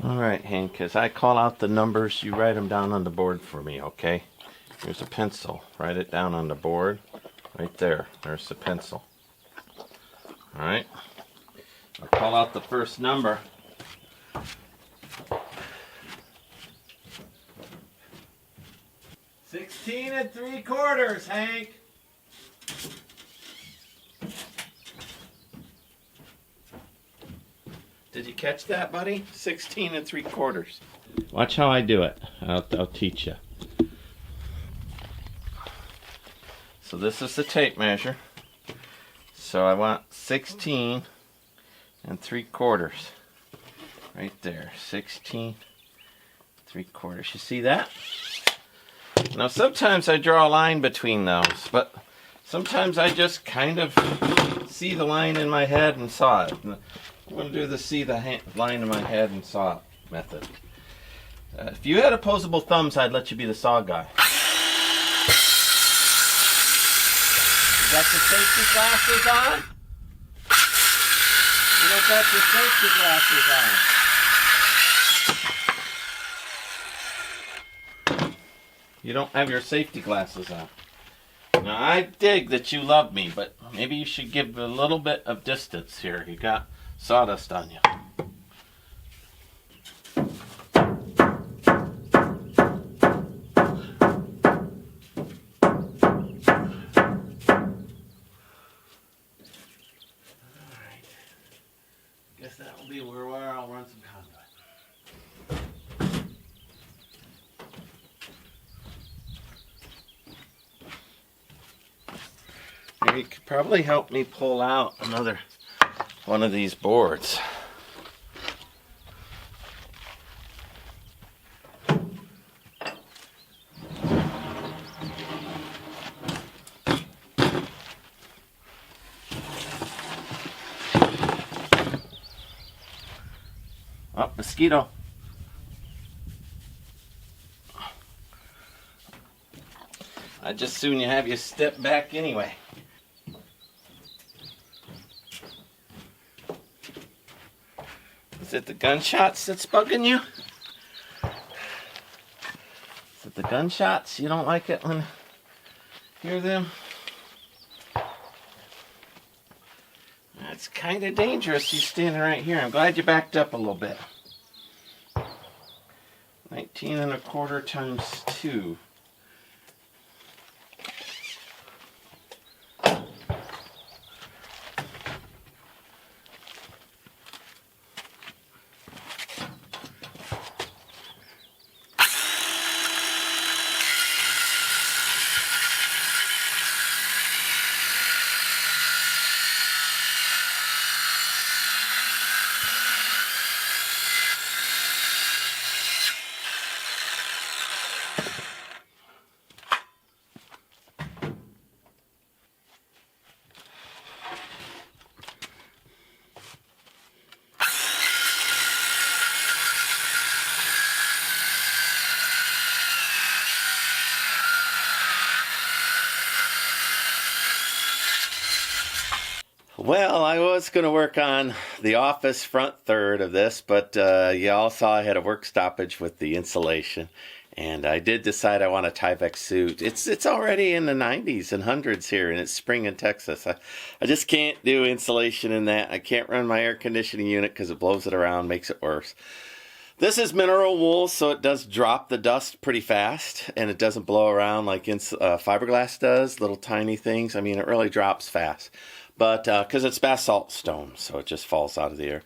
All right, Hank, as I call out the numbers, you write them down on the board for me, okay? Here's a pencil. Write it down on the board. Right there. There's the pencil. All right. I'll call out the first number. $16 3/4, Hank. Did you catch that, buddy? 16 3/4. Watch how I do it. I'll teach you. So this is the tape measure. So I want 16 3/4. Right there. 16 3/4. You see that? Now sometimes I draw a line between those, but sometimes I just kind of see the line in my head and saw it. I'm going to do the see the line in my head and saw it method. If you had opposable thumbs, I'd let you be the saw guy. You got your safety glasses on? You don't got your safety glasses on. You don't have your safety glasses on. Now I dig that you love me, but maybe you should give a little bit of distance here. You got sawdust on you. Alright. Guess that will be where I'll run some conduit. You could probably help me pull out another one of these boards. Oh, mosquito. I'd just soon have you step back anyway. Is it the gunshots that's bugging you? Is it the gunshots? You don't like it when you hear them? That's kind of dangerous, you standing right here. I'm glad you backed up a little bit. 19 1/4 times 2. Well, I was going to work on the office front third of this, but you all saw I had a work stoppage with the insulation, and I did decide I want a Tyvek suit. It's already in the 90s and hundreds here, and it's spring in Texas. I just can't do insulation in that. I can't run my air conditioning unit because it blows it around, makes it worse. This is mineral wool, so it does drop the dust pretty fast, and it doesn't blow around like fiberglass does, little tiny things. I mean, it really drops fast. But because it's basalt stone, so it just falls out of the air.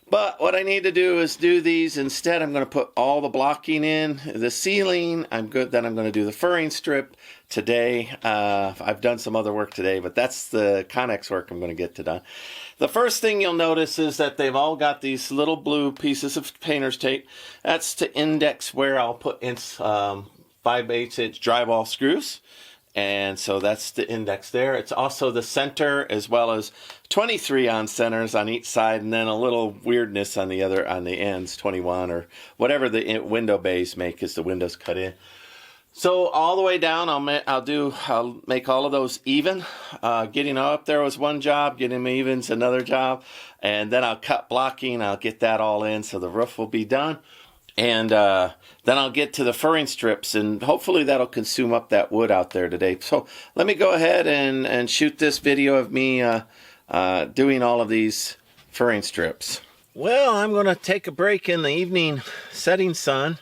But what I need to do is do these instead. I'm going to put all the blocking in, the ceiling. Then I'm going to do the furring strip today. I've done some other work today, but that's the Connex work I'm going to get to done. The first thing you'll notice is that they've all got these little blue pieces of painter's tape. That's to index where I'll put in 5/8 inch drywall screws. And so that's the index there. It's also the center as well as 23 on centers on each side, and then a little weirdness on the ends, 21 or whatever the window bays make as the windows cut in. So all the way down, I'll make all of those even. Getting up there was one job, getting them even's another job, and then I'll cut blocking. I'll get that all in, so the roof will be done, and then I'll get to the furring strips, and hopefully that'll consume up that wood out there today. So let me go ahead and shoot this video of me doing all of these furring strips. Well, I'm going to take a break in the evening setting sun.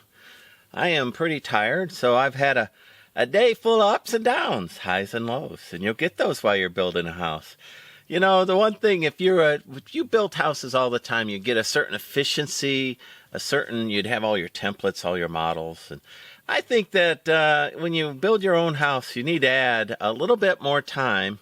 I am pretty tired, so I've had a day full of ups and downs, highs and lows, and you'll get those while you're building a house. You know, the one thing, if you build houses all the time, you get a certain efficiency, you'd have all your templates, all your models, and I think that when you build your own house, you need to add a little bit more time,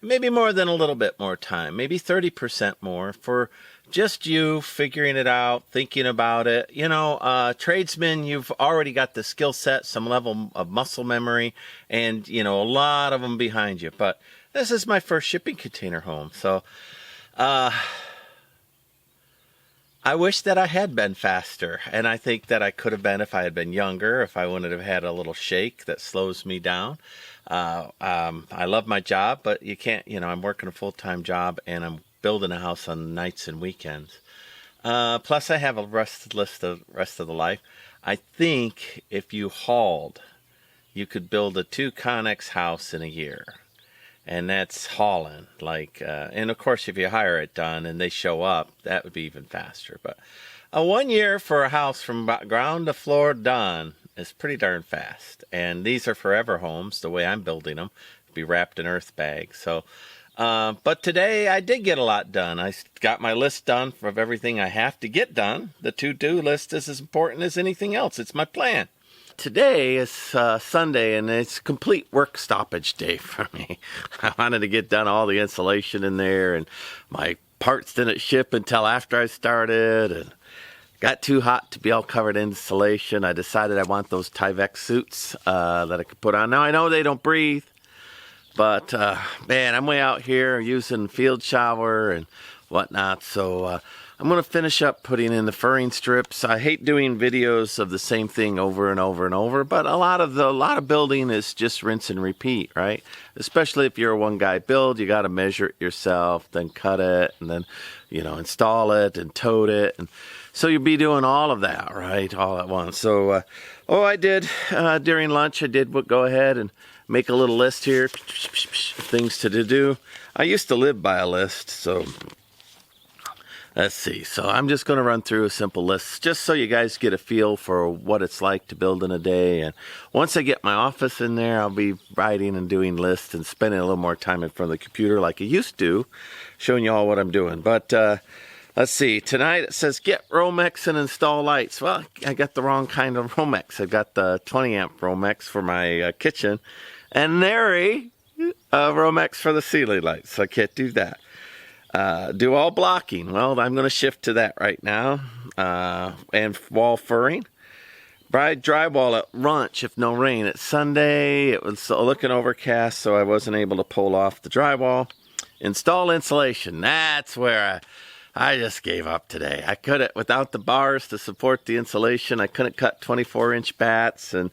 maybe more than a little bit more time, maybe 30% more for just you figuring it out, thinking about it. You know, tradesmen, you've already got the skill set, some level of muscle memory, and, you know, a lot of them behind you. But this is my first shipping container home, so I wish that I had been faster, and I think that I could have been if I had been younger, if I wouldn't have had a little shake that slows me down. I love my job, but you can't, you know, I'm working a full-time job, and I'm building a house on nights and weekends. Plus, I have a rest of the life. I think if you hauled, you could build a 2 Connex house in a year, and that's hauling. Like, and of course, if you hire it done and they show up, that would be even faster. But 1 year for a house from ground to floor done is pretty darn fast. And these are forever homes. The way I'm building them, be wrapped in earth bags. So. But today I did get a lot done. I got my list done of everything I have to get done. The to-do list is as important as anything else. It's my plan. Today is Sunday, and it's complete work stoppage day for me. I wanted to get done all the insulation in there, and my parts didn't ship until after I started, and got too hot to be all covered in insulation. I decided I want those Tyvek suits that I could put on. Now I know they don't breathe. But, man, I'm way out here using field shower and whatnot, so I'm going to finish up putting in the furring strips. I hate doing videos of the same thing over and over and over, but a lot of building is just rinse and repeat, right? Especially if you're a one-guy build, you got to measure it yourself, then cut it, and then, you know, install it and tote it. And so you'll be doing all of that, right, all at once. So, I did, during lunch, I did go ahead and make a little list here, things to do. I used to live by a list, so let's see. So I'm just going to run through a simple list just so you guys get a feel for what it's like to build in a day. And once I get my office in there, I'll be writing and doing lists and spending a little more time in front of the computer like I used to, showing you all what I'm doing. But let's see. Tonight it says get Romex and install lights. Well, I got the wrong kind of Romex. I got the 20 amp Romex for my kitchen, and nary Romex for the ceiling lights, so I can't do that. Do all blocking. Well, I'm going to shift to that right now. And wall furring. Drywall at lunch if no rain. It's Sunday. It was looking overcast, so I wasn't able to pull off the drywall. Install insulation. That's where I just gave up today. I couldn't, without the bars to support the insulation, I couldn't cut 24-inch bats, and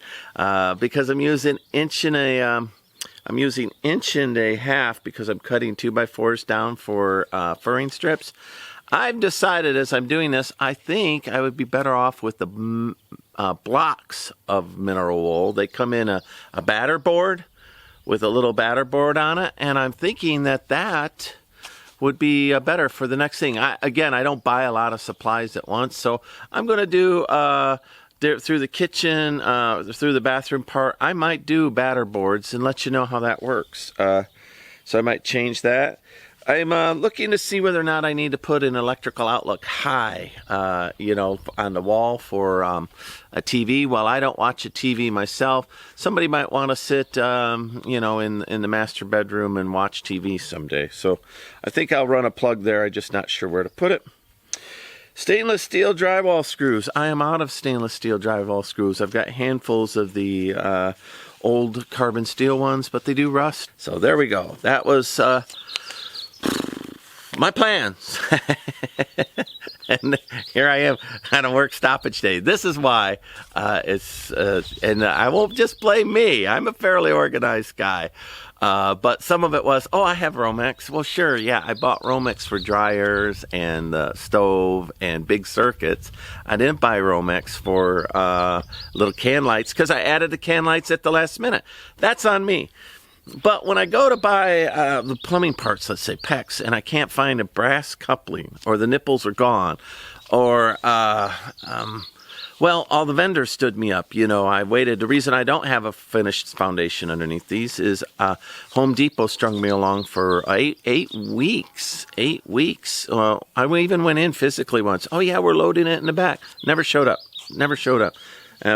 because I'm using inch and a half because I'm cutting 2x4s down for furring strips. I've decided as I'm doing this, I think I would be better off with the blocks of mineral wool. They come in a batter board with a little batter board on it, and I'm thinking that would be better for the next thing. Again, I don't buy a lot of supplies at once, so I'm going to do through the kitchen, through the bathroom part, I might do batter boards and let you know how that works. So I might change that. I'm looking to see whether or not I need to put an electrical outlet high, you know, on the wall for a TV. While I don't watch a TV myself, somebody might want to sit, you know, in the master bedroom and watch TV someday. So I think I'll run a plug there. I'm just not sure where to put it. Stainless steel drywall screws. I am out of stainless steel drywall screws. I've got handfuls of the old carbon steel ones, but they do rust. So there we go. That was my plans. And here I am on a work stoppage day. This is why and I won't just blame me. I'm a fairly organized guy. But some of it was, I have Romex. Well, sure, yeah, I bought Romex for dryers and the stove and big circuits. I didn't buy Romex for little can lights because I added the can lights at the last minute. That's on me. But when I go to buy the plumbing parts, let's say PEX, and I can't find a brass coupling, or the nipples are gone, or, all the vendors stood me up. I waited. The reason I don't have a finished foundation underneath these is Home Depot strung me along for eight weeks. 8 weeks. I even went in physically once. Oh, yeah, we're loading it in the back. Never showed up.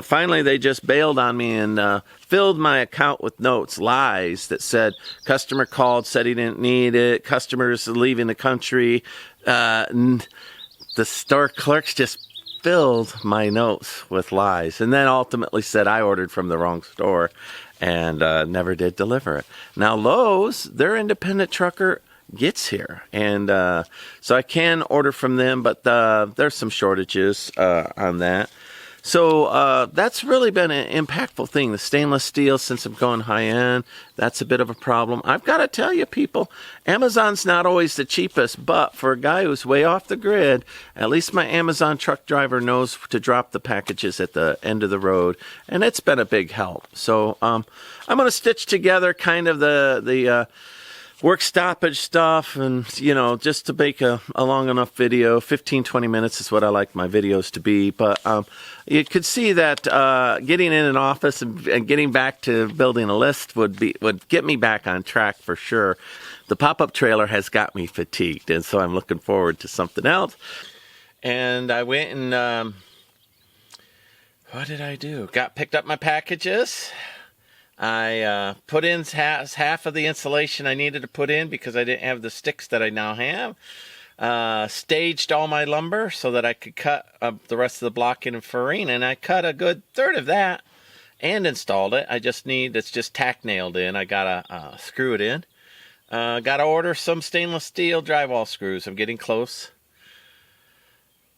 Finally, they just bailed on me and filled my account with notes, lies that said customer called, said he didn't need it, customers leaving the country. The store clerks just filled my notes with lies, and then ultimately said I ordered from the wrong store and never did deliver it. Now, Lowe's, their independent trucker gets here, and so I can order from them, but there's some shortages on that. So that's really been an impactful thing. The stainless steel, since I'm going high-end, that's a bit of a problem. I've got to tell you, people, Amazon's not always the cheapest, but for a guy who's way off the grid, at least my Amazon truck driver knows to drop the packages at the end of the road, and it's been a big help. So I'm going to stitch together kind of the work stoppage stuff, and just to make a long enough video. 15-20 minutes is what I like my videos to be, but you could see that getting in an office and getting back to building a list would get me back on track for sure. The pop-up trailer has got me fatigued, and so I'm looking forward to something else. And I went and what did I do? Picked up my packages. I put in half of the insulation I needed to put in because I didn't have the sticks that I now have. Staged all my lumber so that I could cut the rest of the block in farine, and I cut a good third of that and installed it. It's just tack nailed in. I gotta screw it in. Gotta order some stainless steel drywall screws. I'm getting close.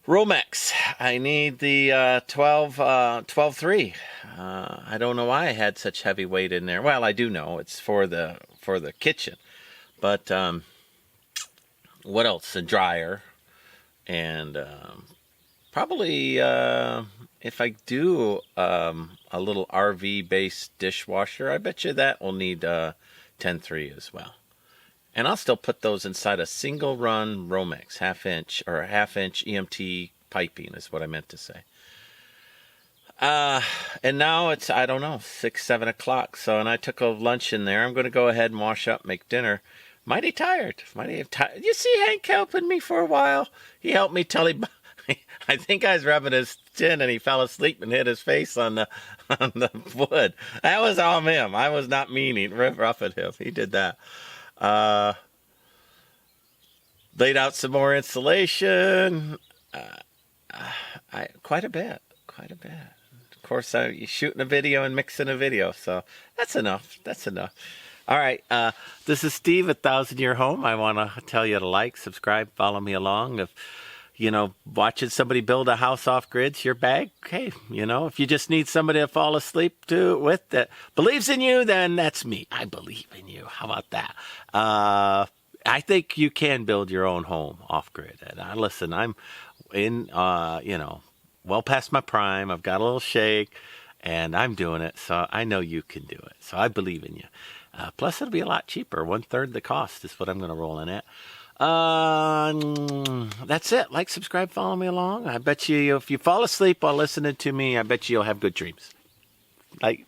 Romex. I need the 12.3. I don't know why I had such heavy weight in there. Well, I do know it's for the kitchen, but what else? A dryer, and probably if I do a little RV based dishwasher, I bet you that will need 10.3 as well. And I'll still put those inside a single run Romex, half inch EMT piping is what I meant to say. And now it's, 6, 7 o'clock. So, and I took a lunch in there. I'm going to go ahead and wash up, make dinner. Mighty tired. You see Hank helping me for a while? He helped me till I think I was rubbing his chin and he fell asleep and hit his face on the wood. That was all him. I was not meaning rough at him. He did that. Laid out some more insulation. Quite a bit. Of course, you're shooting a video and mixing a video, so that's enough. All right, this is Steve at 1,000 Year Home. I want to tell you to like, subscribe, follow me along. If watching somebody build a house off grid's your bag, okay. If you just need somebody to fall asleep with that believes in you, then that's me. I believe in you. How about that? I think you can build your own home off grid. And listen, I'm in, well past my prime. I've got a little shake, and I'm doing it. So I know you can do it. So I believe in you. Plus, it'll be a lot cheaper. 1/3 the cost is what I'm going to roll in at. That's it. Like, subscribe, follow me along. I bet you, if you fall asleep while listening to me, I bet you'll have good dreams. Bye.